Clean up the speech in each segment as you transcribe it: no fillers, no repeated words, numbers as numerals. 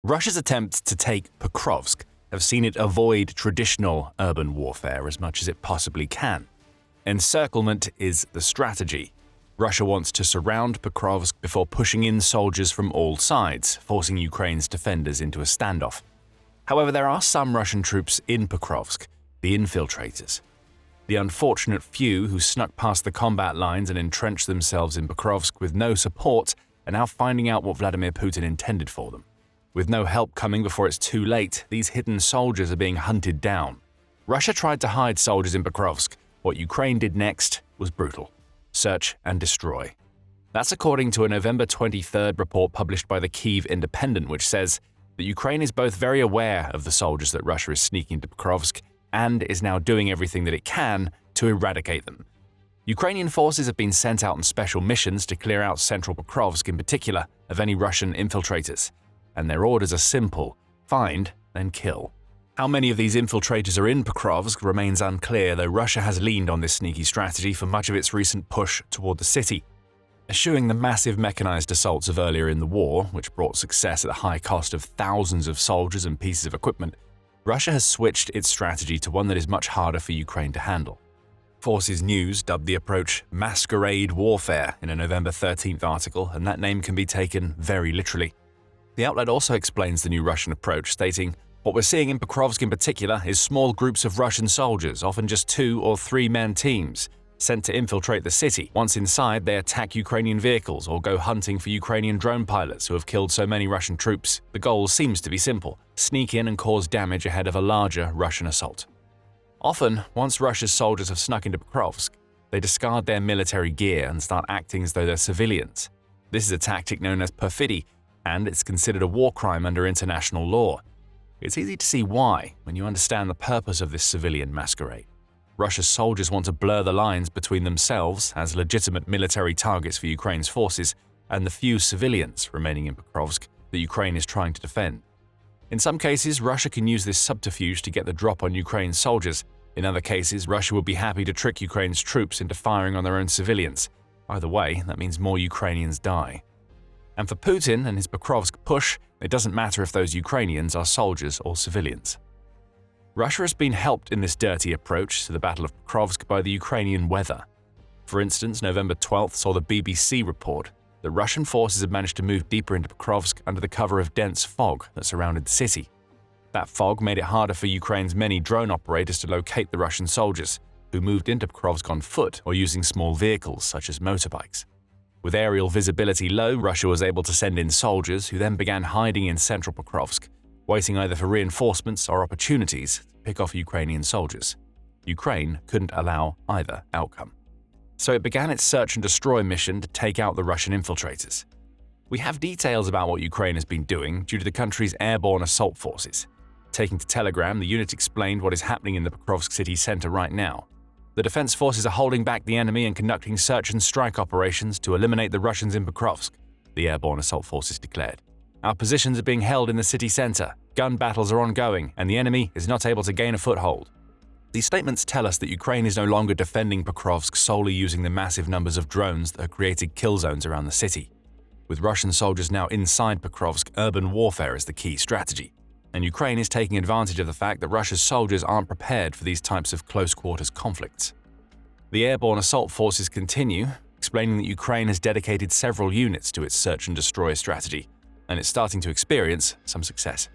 Russia's attempts to take Pokrovsk have seen it avoid traditional urban warfare as much as it possibly can. Encirclement is the strategy. Russia wants to surround Pokrovsk before pushing in soldiers from all sides, forcing Ukraine's defenders into a standoff. However, there are some Russian troops in Pokrovsk, the infiltrators. The unfortunate few who snuck past the combat lines and entrenched themselves in Pokrovsk with no support are now finding out what Vladimir Putin intended for them. With no help coming before it's too late, these hidden soldiers are being hunted down. Russia tried to hide soldiers in Pokrovsk. What Ukraine did next was brutal. Search and destroy. That's according to a November 23rd report published by the Kyiv Independent, which says that Ukraine is both very aware of the soldiers that Russia is sneaking to Pokrovsk and is now doing everything that it can to eradicate them. Ukrainian forces have been sent out on special missions to clear out central Pokrovsk in particular of any Russian infiltrators. And their orders are simple: find, then kill. How many of these infiltrators are in Pokrovsk remains unclear, though Russia has leaned on this sneaky strategy for much of its recent push toward the city. Eschewing the massive mechanized assaults of earlier in the war, which brought success at the high cost of thousands of soldiers and pieces of equipment, Russia has switched its strategy to one that is much harder for Ukraine to handle. Forces News dubbed the approach Masquerade warfare in a November 13th article, and that name can be taken very literally. The outlet also explains the new Russian approach, stating, "What we're seeing in Pokrovsk in particular is small groups of Russian soldiers, often just 2 or 3-man teams, sent to infiltrate the city. Once inside, they attack Ukrainian vehicles or go hunting for Ukrainian drone pilots who have killed so many Russian troops. The goal seems to be simple: sneak in and cause damage ahead of a larger Russian assault." Often, once Russia's soldiers have snuck into Pokrovsk, they discard their military gear and start acting as though they're civilians. This is a tactic known as perfidy, and it's considered a war crime under international law. It's easy to see why when you understand the purpose of this civilian masquerade. Russia's soldiers want to blur the lines between themselves as legitimate military targets for Ukraine's forces and the few civilians remaining in Pokrovsk that Ukraine is trying to defend. In some cases, Russia can use this subterfuge to get the drop on Ukraine's soldiers. In other cases, Russia would be happy to trick Ukraine's troops into firing on their own civilians. Either way, that means more Ukrainians die. And for Putin and his Pokrovsk push, it doesn't matter if those Ukrainians are soldiers or civilians. Russia has been helped in this dirty approach to the Battle of Pokrovsk by the Ukrainian weather. For instance, November 12th saw the BBC report that Russian forces had managed to move deeper into Pokrovsk under the cover of dense fog that surrounded the city. That fog made it harder for Ukraine's many drone operators to locate the Russian soldiers, who moved into Pokrovsk on foot or using small vehicles such as motorbikes. With aerial visibility low, Russia was able to send in soldiers who then began hiding in central Pokrovsk, waiting either for reinforcements or opportunities to pick off Ukrainian soldiers. Ukraine couldn't allow either outcome. So it began its search and destroy mission to take out the Russian infiltrators. We have details about what Ukraine has been doing due to the country's airborne assault forces. Taking to Telegram, the unit explained what is happening in the Pokrovsk city center right now. The defense forces are holding back the enemy and conducting search and strike operations to eliminate the Russians in Pokrovsk, the airborne assault forces declared. Our positions are being held in the city center, gun battles are ongoing, and the enemy is not able to gain a foothold. These statements tell us that Ukraine is no longer defending Pokrovsk solely using the massive numbers of drones that have created kill zones around the city. With Russian soldiers now inside Pokrovsk, urban warfare is the key strategy. And Ukraine is taking advantage of the fact that Russia's soldiers aren't prepared for these types of close-quarters conflicts. The airborne assault forces continue, explaining that Ukraine has dedicated several units to its search and destroy strategy, and it's starting to experience some success.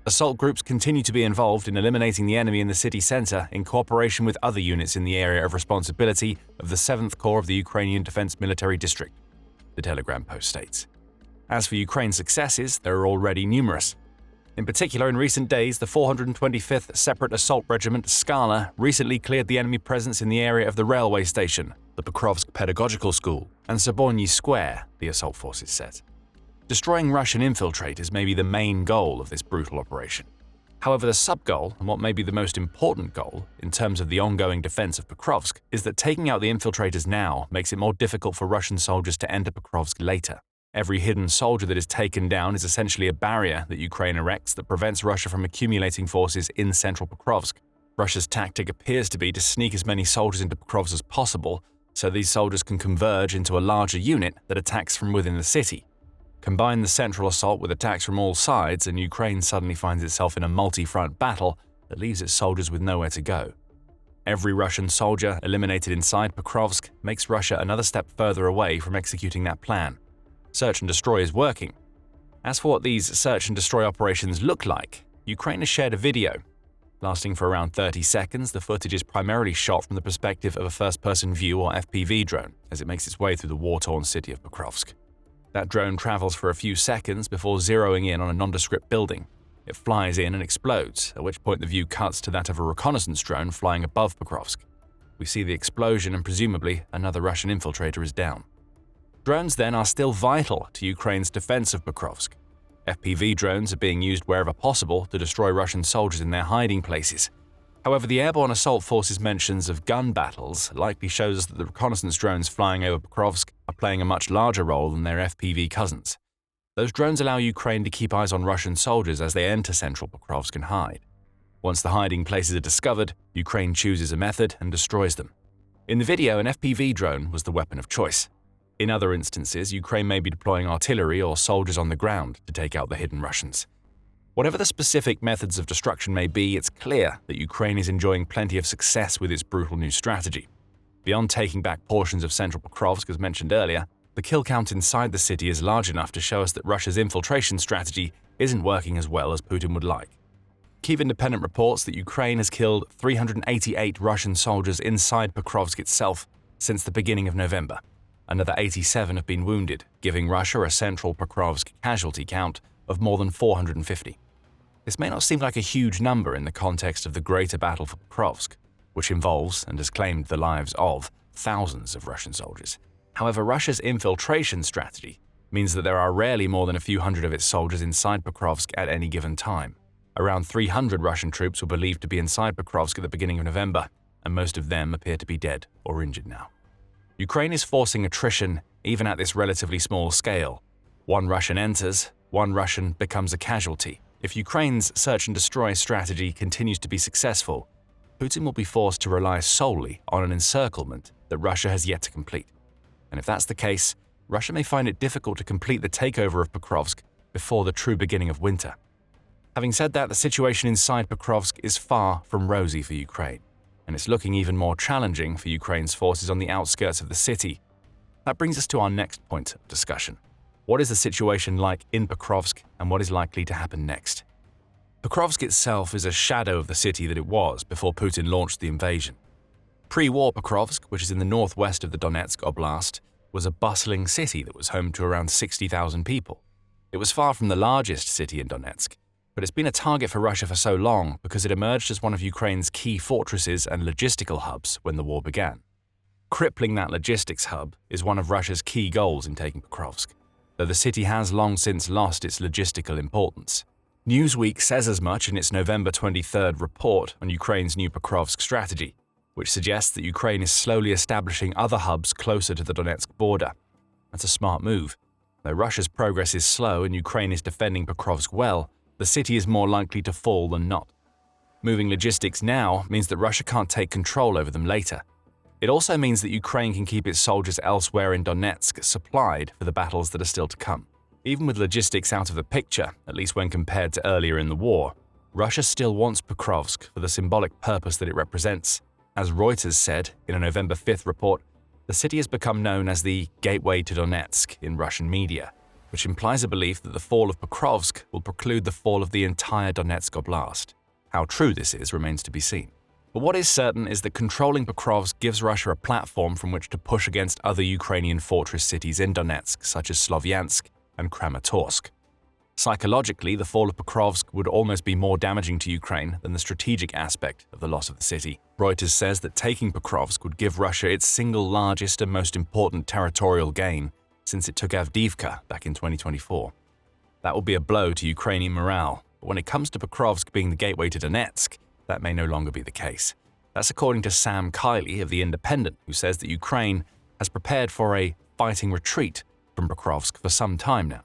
Assault groups continue to be involved in eliminating the enemy in the city center in cooperation with other units in the area of responsibility of the 7th Corps of the Ukrainian Defense Military District, the Telegram post states. As for Ukraine's successes, there are already numerous. In particular, in recent days, the 425th Separate Assault Regiment Skala recently cleared the enemy presence in the area of the railway station, the Pokrovsk Pedagogical School, and Soborny Square, the assault forces said. Destroying Russian infiltrators may be the main goal of this brutal operation. However, the sub-goal, and what may be the most important goal in terms of the ongoing defense of Pokrovsk, is that taking out the infiltrators now makes it more difficult for Russian soldiers to enter Pokrovsk later. Every hidden soldier that is taken down is essentially a barrier that Ukraine erects that prevents Russia from accumulating forces in central Pokrovsk. Russia's tactic appears to be to sneak as many soldiers into Pokrovsk as possible, so these soldiers can converge into a larger unit that attacks from within the city. Combine the central assault with attacks from all sides, and Ukraine suddenly finds itself in a multi-front battle that leaves its soldiers with nowhere to go. Every Russian soldier eliminated inside Pokrovsk makes Russia another step further away from executing that plan. Search and destroy is working. As for what these search and destroy operations look like, Ukraine has shared a video. Lasting for around 30 seconds, the footage is primarily shot from the perspective of a first-person view or FPV drone as it makes its way through the war-torn city of Pokrovsk. That drone travels for a few seconds before zeroing in on a nondescript building. It flies in and explodes, at which point the view cuts to that of a reconnaissance drone flying above Pokrovsk. We see the explosion and presumably another Russian infiltrator is down. Drones then are still vital to Ukraine's defense of Pokrovsk. FPV drones are being used wherever possible to destroy Russian soldiers in their hiding places. However, the Airborne Assault Force's mentions of gun battles likely shows us that the reconnaissance drones flying over Pokrovsk are playing a much larger role than their FPV cousins. Those drones allow Ukraine to keep eyes on Russian soldiers as they enter central Pokrovsk and hide. Once the hiding places are discovered, Ukraine chooses a method and destroys them. In the video, an FPV drone was the weapon of choice. In other instances, Ukraine may be deploying artillery or soldiers on the ground to take out the hidden Russians. Whatever the specific methods of destruction may be, it's clear that Ukraine is enjoying plenty of success with its brutal new strategy. Beyond taking back portions of central Pokrovsk, as mentioned earlier, the kill count inside the city is large enough to show us that Russia's infiltration strategy isn't working as well as Putin would like. Kyiv Independent reports that Ukraine has killed 388 Russian soldiers inside Pokrovsk itself since the beginning of November. Another 87 have been wounded, giving Russia a central Pokrovsk casualty count of more than 450. This may not seem like a huge number in the context of the greater battle for Pokrovsk, which involves and has claimed the lives of thousands of Russian soldiers. However, Russia's infiltration strategy means that there are rarely more than a few hundred of its soldiers inside Pokrovsk at any given time. Around 300 Russian troops were believed to be inside Pokrovsk at the beginning of November, and most of them appear to be dead or injured now. Ukraine is forcing attrition even at this relatively small scale. One Russian enters, one Russian becomes a casualty. If Ukraine's search and destroy strategy continues to be successful, Putin will be forced to rely solely on an encirclement that Russia has yet to complete. And if that's the case, Russia may find it difficult to complete the takeover of Pokrovsk before the true beginning of winter. Having said that, the situation inside Pokrovsk is far from rosy for Ukraine, and it's looking even more challenging for Ukraine's forces on the outskirts of the city. That brings us to our next point of discussion. What is the situation like in Pokrovsk, and what is likely to happen next? Pokrovsk itself is a shadow of the city that it was before Putin launched the invasion. Pre-war Pokrovsk, which is in the northwest of the Donetsk Oblast, was a bustling city that was home to around 60,000 people. It was far from the largest city in Donetsk, but it's been a target for Russia for so long because it emerged as one of Ukraine's key fortresses and logistical hubs when the war began. Crippling that logistics hub is one of Russia's key goals in taking Pokrovsk, though the city has long since lost its logistical importance. Newsweek says as much in its November 23rd report on Ukraine's new Pokrovsk strategy, which suggests that Ukraine is slowly establishing other hubs closer to the Donetsk border. That's a smart move. Though Russia's progress is slow and Ukraine is defending Pokrovsk well, the city is more likely to fall than not. Moving logistics now means that Russia can't take control over them later. It also means that Ukraine can keep its soldiers elsewhere in Donetsk supplied for the battles that are still to come. Even with logistics out of the picture, at least when compared to earlier in the war, Russia still wants Pokrovsk for the symbolic purpose that it represents. As Reuters said in a November 5th report, the city has become known as the gateway to Donetsk in Russian media, which implies a belief that the fall of Pokrovsk will preclude the fall of the entire Donetsk Oblast. How true this is remains to be seen. But what is certain is that controlling Pokrovsk gives Russia a platform from which to push against other Ukrainian fortress cities in Donetsk, such as Slovyansk and Kramatorsk. Psychologically, the fall of Pokrovsk would almost be more damaging to Ukraine than the strategic aspect of the loss of the city. Reuters says that taking Pokrovsk would give Russia its single largest and most important territorial gain since it took Avdiivka back in 2024. That will be a blow to Ukrainian morale, but when it comes to Pokrovsk being the gateway to Donetsk, that may no longer be the case. That's according to Sam Kiley of The Independent, who says that Ukraine has prepared for a fighting retreat from Pokrovsk for some time now.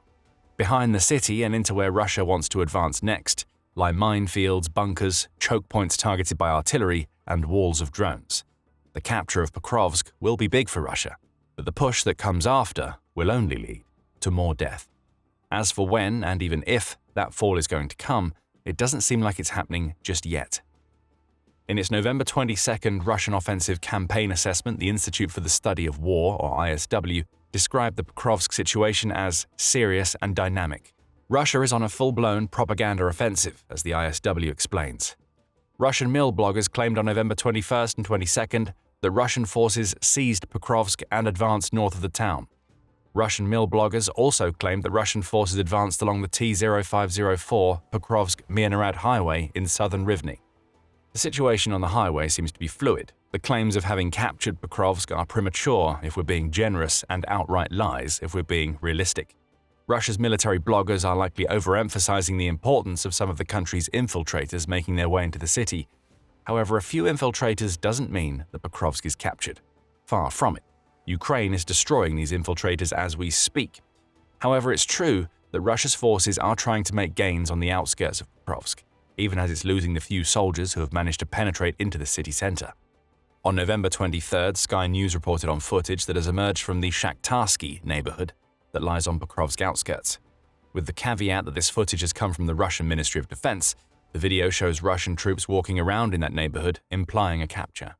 Behind the city and into where Russia wants to advance next lie minefields, bunkers, choke points targeted by artillery, and walls of drones. The capture of Pokrovsk will be big for Russia, but the push that comes after will only lead to more death. As for when, and even if, that fall is going to come, it doesn't seem like it's happening just yet. In its November 22nd Russian offensive campaign assessment, the Institute for the Study of War, or ISW, described the Pokrovsk situation as serious and dynamic. Russia is on a full-blown propaganda offensive, as the ISW explains. Russian mill bloggers claimed on November 21st and 22nd that Russian forces seized Pokrovsk and advanced north of the town. Russian mill bloggers also claimed that Russian forces advanced along the T-0504 Pokrovsk-Mirnorad highway in southern Rivne. The situation on the highway seems to be fluid. The claims of having captured Pokrovsk are premature if we're being generous and outright lies if we're being realistic. Russia's military bloggers are likely overemphasizing the importance of some of the country's infiltrators making their way into the city. However, a few infiltrators doesn't mean that Pokrovsk is captured. Far from it. Ukraine is destroying these infiltrators as we speak. However, it's true that Russia's forces are trying to make gains on the outskirts of Pokrovsk, even as it's losing the few soldiers who have managed to penetrate into the city center. On November 23rd, Sky News reported on footage that has emerged from the Shakhtarsky neighborhood that lies on Pokrovsk outskirts. With the caveat that this footage has come from the Russian Ministry of Defense, the video shows Russian troops walking around in that neighborhood, implying a capture.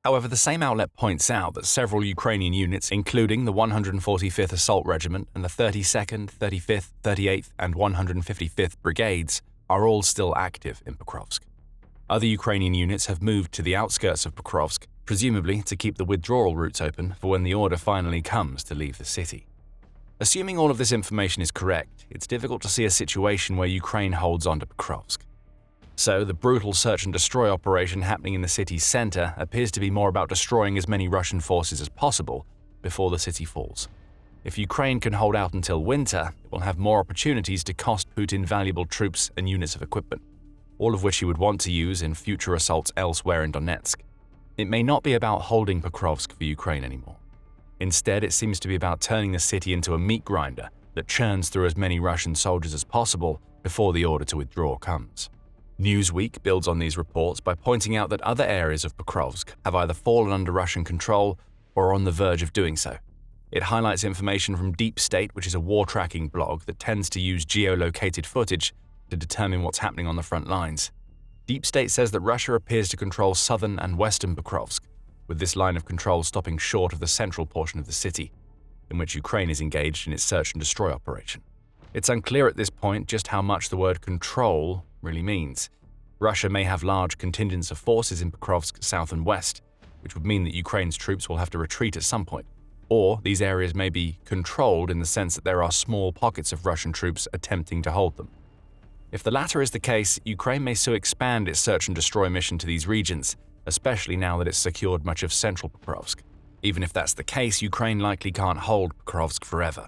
However, the same outlet points out that several Ukrainian units, including the 145th Assault Regiment and the 32nd, 35th, 38th, and 155th Brigades, are all still active in Pokrovsk. Other Ukrainian units have moved to the outskirts of Pokrovsk, presumably to keep the withdrawal routes open for when the order finally comes to leave the city. Assuming all of this information is correct, it's difficult to see a situation where Ukraine holds on to Pokrovsk. So, the brutal search and destroy operation happening in the city's center appears to be more about destroying as many Russian forces as possible before the city falls. If Ukraine can hold out until winter, it will have more opportunities to cost Putin valuable troops and units of equipment, all of which he would want to use in future assaults elsewhere in Donetsk. It may not be about holding Pokrovsk for Ukraine anymore. Instead, it seems to be about turning the city into a meat grinder that churns through as many Russian soldiers as possible before the order to withdraw comes. Newsweek builds on these reports by pointing out that other areas of Pokrovsk have either fallen under Russian control or are on the verge of doing so. It highlights information from Deep State, which is a war-tracking blog that tends to use geolocated footage to determine what's happening on the front lines. Deep State says that Russia appears to control southern and western Pokrovsk, with this line of control stopping short of the central portion of the city, in which Ukraine is engaged in its search and destroy operation. It's unclear at this point just how much the word control really means. Russia may have large contingents of forces in Pokrovsk south and west, which would mean that Ukraine's troops will have to retreat at some point. Or these areas may be controlled in the sense that there are small pockets of Russian troops attempting to hold them. If the latter is the case, Ukraine may so expand its search and destroy mission to these regions, especially now that it's secured much of central Pokrovsk. Even if that's the case, Ukraine likely can't hold Pokrovsk forever.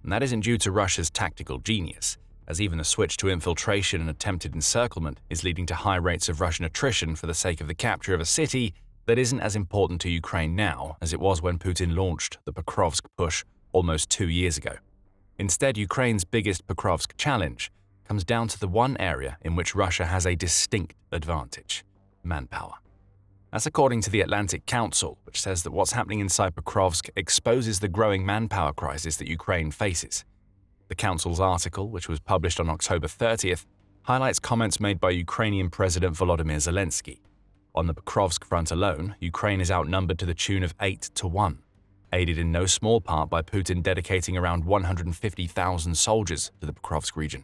And that isn't due to Russia's tactical genius, as even the switch to infiltration and attempted encirclement is leading to high rates of Russian attrition for the sake of the capture of a city that isn't as important to Ukraine now as it was when Putin launched the Pokrovsk push almost 2 years ago. Instead, Ukraine's biggest Pokrovsk challenge comes down to the one area in which Russia has a distinct advantage: manpower. That's according to the Atlantic Council, which says that what's happening inside Pokrovsk exposes the growing manpower crisis that Ukraine faces. The Council's article, which was published on October 30th, highlights comments made by Ukrainian President Volodymyr Zelensky. On the Pokrovsk front alone, Ukraine is outnumbered to the tune of 8-1, aided in no small part by Putin dedicating around 150,000 soldiers to the Pokrovsk region.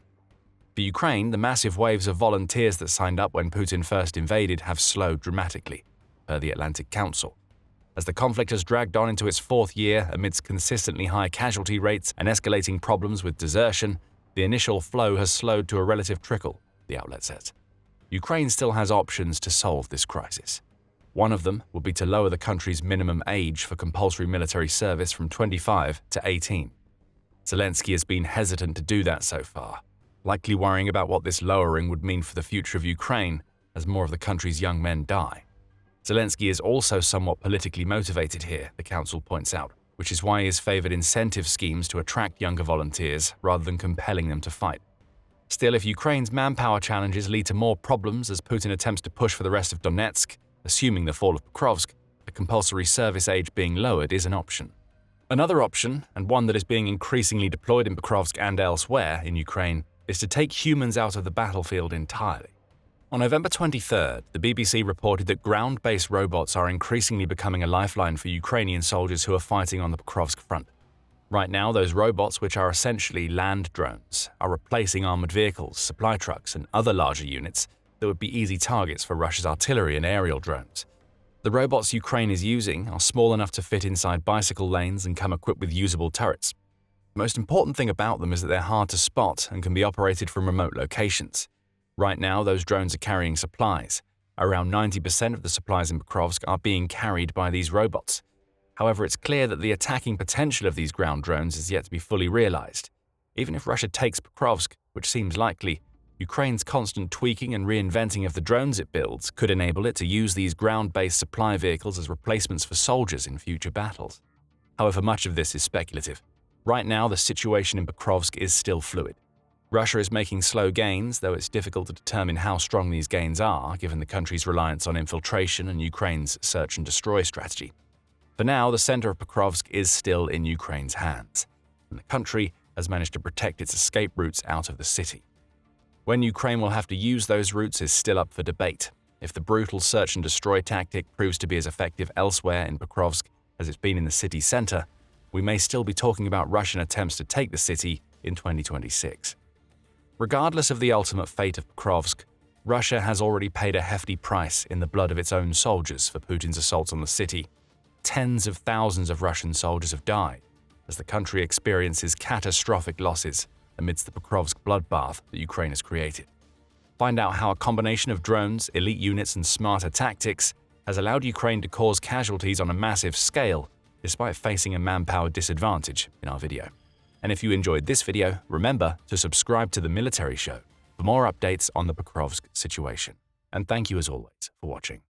For Ukraine, the massive waves of volunteers that signed up when Putin first invaded have slowed dramatically, per the Atlantic Council. As the conflict has dragged on into its 4th year amidst consistently high casualty rates and escalating problems with desertion, the initial flow has slowed to a relative trickle, the outlet says. Ukraine still has options to solve this crisis. One of them would be to lower the country's minimum age for compulsory military service from 25 to 18. Zelensky has been hesitant to do that so far, likely worrying about what this lowering would mean for the future of Ukraine as more of the country's young men die. Zelensky is also somewhat politically motivated here, the council points out, which is why he has favored incentive schemes to attract younger volunteers rather than compelling them to fight. Still, if Ukraine's manpower challenges lead to more problems as Putin attempts to push for the rest of Donetsk, assuming the fall of Pokrovsk, the compulsory service age being lowered is an option. Another option, and one that is being increasingly deployed in Pokrovsk and elsewhere in Ukraine, is to take humans out of the battlefield entirely. On November 23rd, the BBC reported that ground-based robots are increasingly becoming a lifeline for Ukrainian soldiers who are fighting on the Pokrovsk front. Right now, those robots, which are essentially land drones, are replacing armored vehicles, supply trucks, and other larger units that would be easy targets for Russia's artillery and aerial drones. The robots Ukraine is using are small enough to fit inside bicycle lanes and come equipped with usable turrets. The most important thing about them is that they're hard to spot and can be operated from remote locations. Right now, those drones are carrying supplies. Around 90% of the supplies in Pokrovsk are being carried by these robots. However, it's clear that the attacking potential of these ground drones is yet to be fully realized. Even if Russia takes Pokrovsk, which seems likely, Ukraine's constant tweaking and reinventing of the drones it builds could enable it to use these ground-based supply vehicles as replacements for soldiers in future battles. However, much of this is speculative. Right now, the situation in Pokrovsk is still fluid. Russia is making slow gains, though it's difficult to determine how strong these gains are, given the country's reliance on infiltration and Ukraine's search and destroy strategy. For now, the center of Pokrovsk is still in Ukraine's hands, and the country has managed to protect its escape routes out of the city. When Ukraine will have to use those routes is still up for debate. If the brutal search and destroy tactic proves to be as effective elsewhere in Pokrovsk as it's been in the city center, we may still be talking about Russian attempts to take the city in 2026. Regardless of the ultimate fate of Pokrovsk, Russia has already paid a hefty price in the blood of its own soldiers for Putin's assaults on the city. Tens of thousands of Russian soldiers have died as the country experiences catastrophic losses amidst the Pokrovsk bloodbath that Ukraine has created. Find out how a combination of drones, elite units, and smarter tactics has allowed Ukraine to cause casualties on a massive scale despite facing a manpower disadvantage in our video. And if you enjoyed this video, remember to subscribe to The Military Show for more updates on the Pokrovsk situation. And thank you as always for watching.